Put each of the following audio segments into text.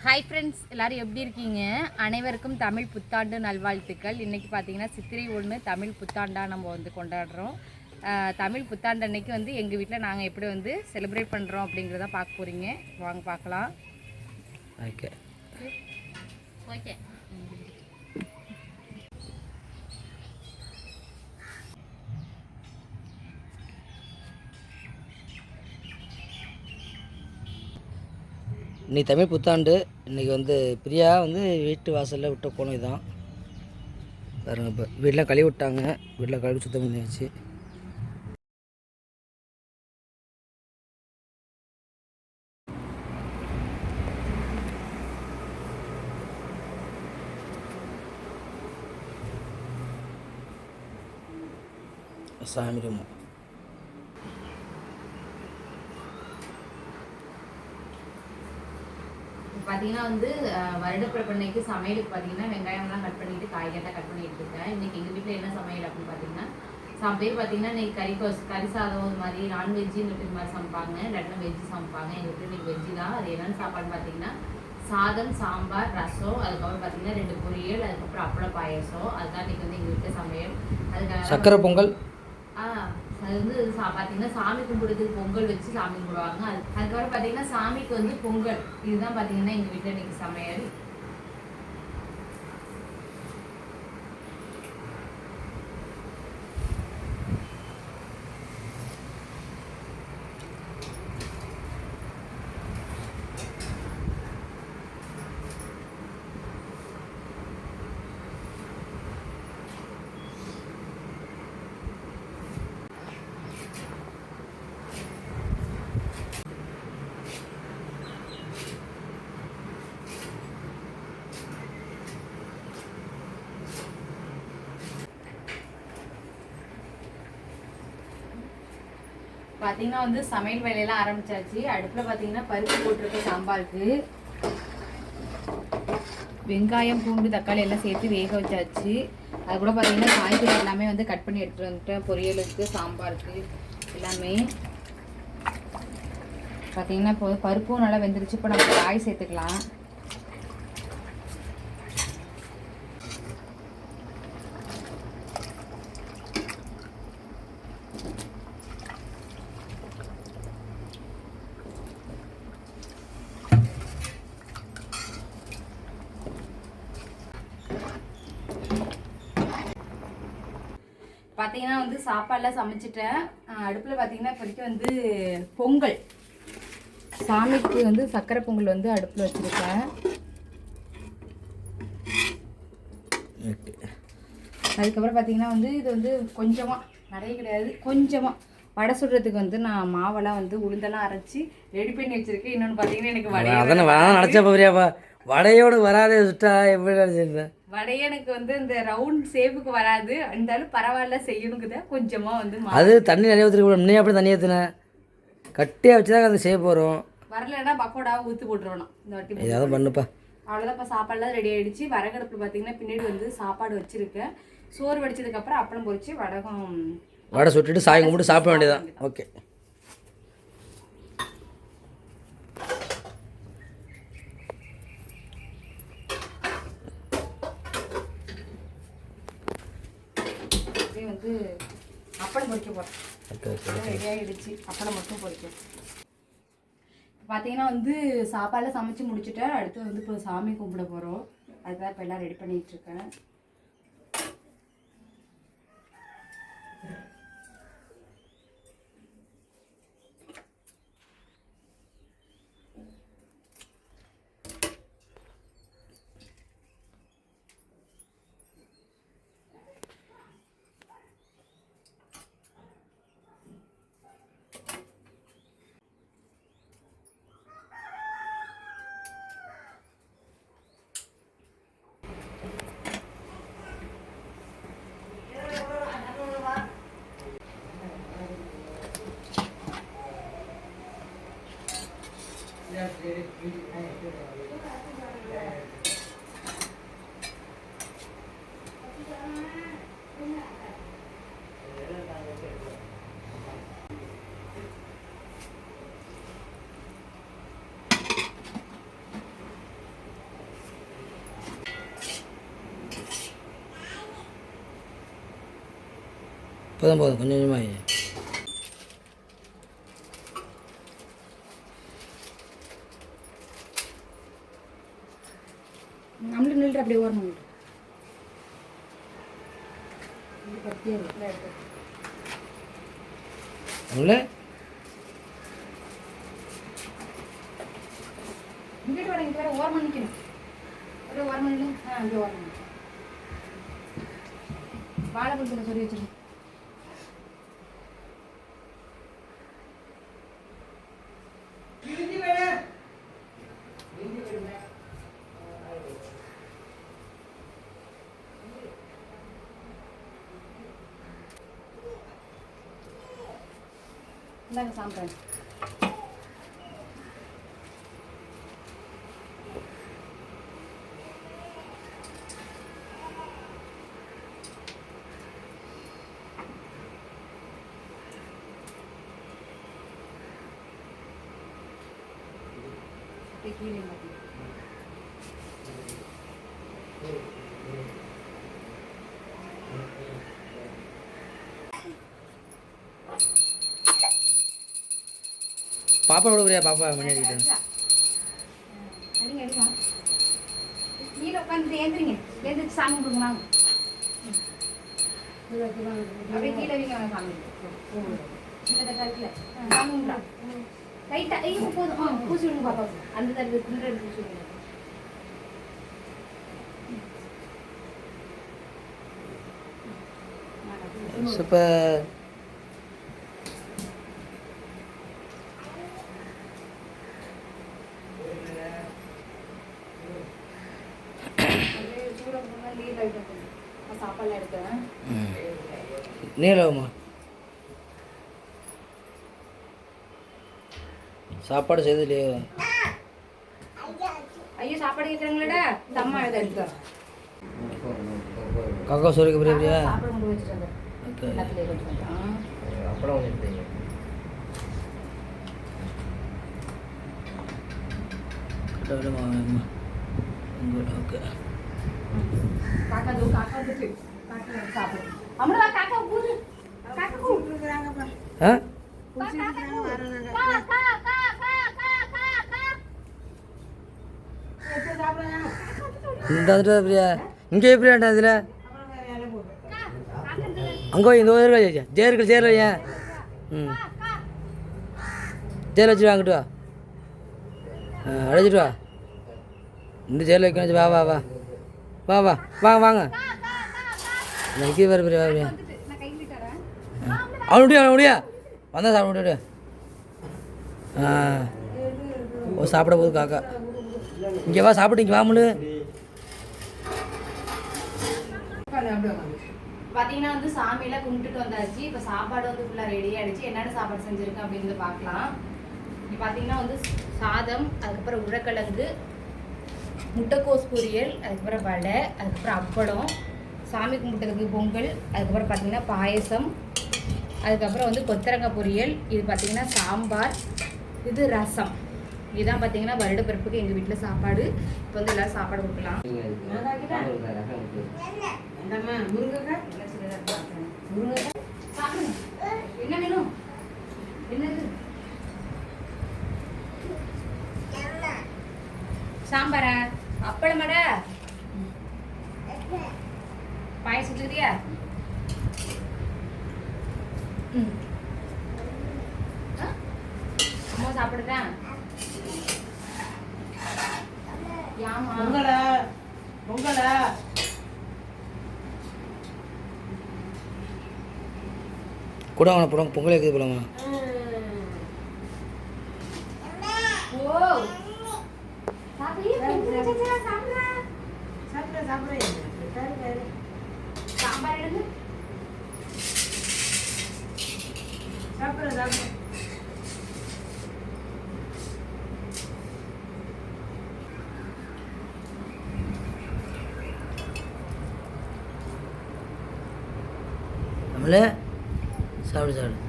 Hi friends, எல்லோரும் எப்படி இருக்கீங்க? அனைவருக்கும் தமிழ் புத்தாண்டு நல்வாழ்த்துக்கள். இன்றைக்கி பார்த்தீங்கன்னா சித்திரை 1 தமிழ் புத்தாண்டாக நம்ம வந்து கொண்டாடுறோம். தமிழ் புத்தாண்டு அன்னைக்கு வந்து எங்கள் வீட்டில் நாங்கள் எப்படி வந்து செலிப்ரேட் பண்ணுறோம் அப்படிங்கிறத பார்க்க போகிறீங்க. வாங்க பார்க்கலாம். ஓகே ஓகே இன்னைக்கு தமிழ் புத்தாண்டு. இன்றைக்கி வந்து பிரியா வந்து வீட்டு வாசலில் விட்ட கோலம் இதுதான் பாருங்க. இப்போ வீட்டில் கழுவி விட்டாங்க, வீட்டில் கழுவி சுத்தம் பண்ணியாச்சு. சாமி ரூம் பார்த்தீங்கன்னா வந்து வருடப்பிறப்பன்னைக்கு சமையலுக்கு பார்த்தீங்கன்னா வெங்காயம்லாம் கட் பண்ணிட்டு காய்கறிலாம் கட் பண்ணிட்டு இருக்கேன். இன்னைக்கு எங்கள் வீட்டில் என்ன சமையல் அப்படின்னு பார்த்தீங்கன்னா, பேர் பார்த்தீங்கன்னா இன்னைக்கு கறி சாதம் ஒரு மாதிரி நான்வெஜ்ஜு இது மாதிரி சமைப்பாங்க, இல்லாட்டினா வெஜ்ஜு சமைப்பாங்க. எங்கள் வீட்டில் இன்னைக்கு வெஜ்ஜு தான். அது என்னென்னு சாப்பாடு பார்த்தீங்கன்னா சாதம், சாம்பார், ரசம், அதுக்கப்புறம் பார்த்தீங்கன்னா 2 பொரியல், அதுக்கப்புறம் அப்பள பாயசம். அதுதான் இன்னைக்கு வந்து எங்கள் வீட்டில் சமையல். அதுக்காக சக்கரை பொங்கல். அது வந்து பார்த்தீங்கன்னா சாமி கும்பிடுறதுக்கு பொங்கல் வச்சு சாமி கும்பிடுவாங்க. அதுக்கப்புறம் பார்த்தீங்கன்னா சாமிக்கு வந்து பொங்கல். இதுதான் பார்த்தீங்கன்னா எங்கள் வீட்டில் இன்னைக்கு சமையல். பார்த்தீங்கன்னா வந்து சமையல் வேலையெல்லாம் ஆரம்பிச்சாச்சு. அடுப்பில் பார்த்தீங்கன்னா பருப்பு போட்டிருக்க சாம்பாருக்கு வெங்காயம், பூண்டு, தக்காளி எல்லாம் சேர்த்து வேக வச்சாச்சு. அது கூட பார்த்தீங்கன்னா காய்கறி எல்லாமே வந்து கட் பண்ணி எடுத்துகிட்டு வந்துட்டேன். பொரியலுக்கு, சாம்பாருக்கு எல்லாமே. பார்த்தீங்கன்னா இப்போ பருப்பும் நல்லா வெந்துருச்சு. இப்போ நம்ம காய் சேர்த்துக்கலாம். பார்த்தீங்கன்னா வந்து சாப்பாடெலாம் சமைச்சிட்டேன். அடுப்பில் பார்த்தீங்கன்னா இப்போதைக்கு வந்து பொங்கல், சாமிக்கு வந்து சக்கரை பொங்கல் வந்து அடுப்பில் வச்சுருக்கேன். அதுக்கப்புறம் பார்த்தீங்கன்னா வந்து இது வந்து கொஞ்சமாக, நிறைய கிடையாது, கொஞ்சமாக வடை சுடுறதுக்கு வந்து நான் மாவெல்லாம் வந்து உளுந்தெல்லாம் அரைச்சி ரெடி பண்ணி வச்சுருக்கேன். இன்னொன்று பார்த்தீங்கன்னா எனக்கு வடையோட வடையோடு வராதே சுட்டா எப்படி நினச்சிருந்தேன். வடையே எனக்கு வந்து இந்த ரவுண்ட் ஷேப்புக்கு வராது. இருந்தாலும் பரவாயில்ல, செய்யணுக்கு தான் கொஞ்சமாக வந்து அது தண்ணி நிறைய ஊற்றிருக்க. முன்னே அப்படி தண்ணி ஊற்றினேன், கட்டியாக வச்சு தான் அந்த ஷேப் வரும். வரலன்னா பக்கோடாவை ஊற்றி போட்டுருவோம். இந்த வாட்டி ஏதாவது பண்ணுப்பா. அவ்வளோதான். இப்போ சாப்பாடுலாம் ரெடி ஆகிடுச்சு. வரகடுப்பில் பார்த்தீங்கன்னா பின்னாடி வந்து சாப்பாடு வச்சுருக்கேன். சோறு வடிச்சதுக்கப்புறம் அப்பளம் பொரிச்சு வடை சுட்டுட்டு சாய் கும்பிட்டு சாப்பிட வேண்டியதான். ஓகே. வந்து அப்பளம் பொரிக்க போகிறேன். ரெடி ஆகிடுச்சு. அப்பளம் மட்டும் பொரிக்கும். பார்த்தீங்கன்னா வந்து சாப்பாடெல்லாம் சமைச்சு முடிச்சுட்டேன். அடுத்து வந்து இப்போ சாமி கும்பிட போகிறோம். அதுதான் இப்போ எல்லாம் ரெடி பண்ணிகிட்ருக்கேன். போதும் போதும் கொஞ்சம் கொஞ்சமாக. நம்மளும் நில்ற அப்படியே ஓரணும். அவங்கள இங்கிட்டு வர இங்கே வர ஓரமாக நிற்கணும். அப்படியே ஓரமாக நின்று அப்படியே ஓரமாக வாழைப்பழத்தில் சொல்லி வச்சுருக்கேன். இந்தாங்க சாம்பிராணி. கீழே பாப்பா விட பிரியா, பாப்பா மணி அடிக்கிட்டேன். அடிங்க அடிங்க. கீழே உட்காந்து ஏந்திரிங்க. ஏந்திரிச்சு சாமி கும்பிடுங்க. அப்படியே கீழே வைங்க சாமி. இந்த தட்டில் சாமி கும்பிடா. லைட்டா ஐயோ போதும். பூசி விடுங்க பாப்பா. அந்த தட்டு கும்பிட்டு பூசி விடுங்க. சூப்பர். சாப்பாடுலாம் எடுத்தேன். நீளமா சாப்பாடு செய்யலையே. ஐயோ சாப்பாடு கேட்குறாங்களேடா. தம்மா எழுத எடுத்தேன். காக்கா சொல்லிக்க பிரியா பிரியா. சாப்பாடு கொண்டு வச்சுட்டு ஓகே. எல்லாத்துலேயே கொஞ்சம் அப்புறம் கொஞ்சம் எடுத்தீங்க. ஓகே. காக்கா தூ காக்கா தூக்கு. காக்கா சாப்பிடு. அம்மா காக்கா கூடு. காக்கா கூடுறாங்கப்பா. ஆ இந்த பிரியா இங்கே எப்படியாண்டா இதில் அங்கே போய் இந்த இருக்கா சேருக்கு சேர் வையா. ம் சேர் வச்சுட்டு வாங்கிட்டு வா. அழைச்சிட்டு வா. இந்த சேரில் வைக்கணும். வா வா வா வா வா வாங்க வாங்க. நிற்க வேறு பிரியா பிரியா. அவன் முடியா அவன் முடியா வந்தால் சாப்பிட முடியா. ஓ சாப்பிட போகுது காக்கா. இங்கே வா சாப்பிட்டு இங்கே வாமுலு. பார்த்தீங்கன்னா வந்து சாமியெல்லாம் கும்பிட்டுட்டு வந்தாச்சு. இப்போ சாப்பாடு வந்து ஃபுல்லாக ரெடி ஆகிடுச்சு. என்னென்ன சாப்பாடு செஞ்சுருக்கேன் அப்படின்னு பார்க்கலாம். இப்போ பார்த்தீங்கன்னா வந்து சாதம், அதுக்கப்புறம் உருளைக்கிழங்கு, முட்டைக்கோஸ் பொரியல், அதுக்கப்புறம் வடை, அதுக்கப்புறம் அப்பளம், சாமி கும்பிட்டதுக்கு பொங்கல், அதுக்கப்புறம் பார்த்தீங்கன்னா பாயசம், அதுக்கப்புறம் வந்து கொத்தரங்காய் பொரியல், இது பார்த்தீங்கன்னா சாம்பார், இது ரசம். இதுதான் பார்த்தீங்கன்னா வருட பிறப்புக்கு எங்கள் வீட்டில் சாப்பாடு. இப்போ வந்து எல்லோரும் சாப்பாடு கொடுக்கலாம். என்ன வேணும்? என்னது? சாம்பாரா? அப்பளமாடா? பாயசம் வச்சுக்கிறியா? அம்மா சாப்பிடுறேன். யாமா பொங்கலா கூட அவனை போட பொங்கல் இருக்குது போலாமா. ஓ சாம்பார் எடுங்க. சாப்பிட்ற நம்மளே சாப்பிடு சாப்பிடு.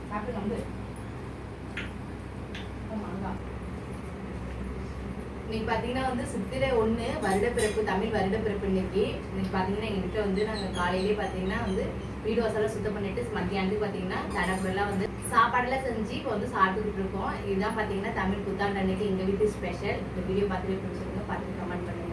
சாப்பிட்டு வந்து மாங்காய் இன்னைக்கு பார்த்தீங்கன்னா வந்து சித்திரை 1 வருடப்பிறப்பு, தமிழ் வருடப்பிறப்பு. இன்னைக்கு பார்த்தீங்கன்னா எங்கள் வீட்டில் வந்து நாங்கள் காலையிலேயே பார்த்தீங்கன்னா வந்து வீடு வாசலாம் சுத்தம் பண்ணிட்டு மத்தியானத்துக்கு பார்த்தீங்கன்னா தடப்புலாம் வந்து சாப்பாடெல்லாம் செஞ்சு இப்போ வந்து சாப்பிட்டுக்கிட்டு இருக்கோம். இதுதான் பார்த்தீங்கன்னா தமிழ் புத்தாண்டு அன்னைக்கு எங்கள் வீட்டு ஸ்பெஷல். இந்த வீடியோ பார்த்துட்டு பிடிச்சிருங்க, பார்த்துட்டு கமெண்ட் பண்ணுங்க.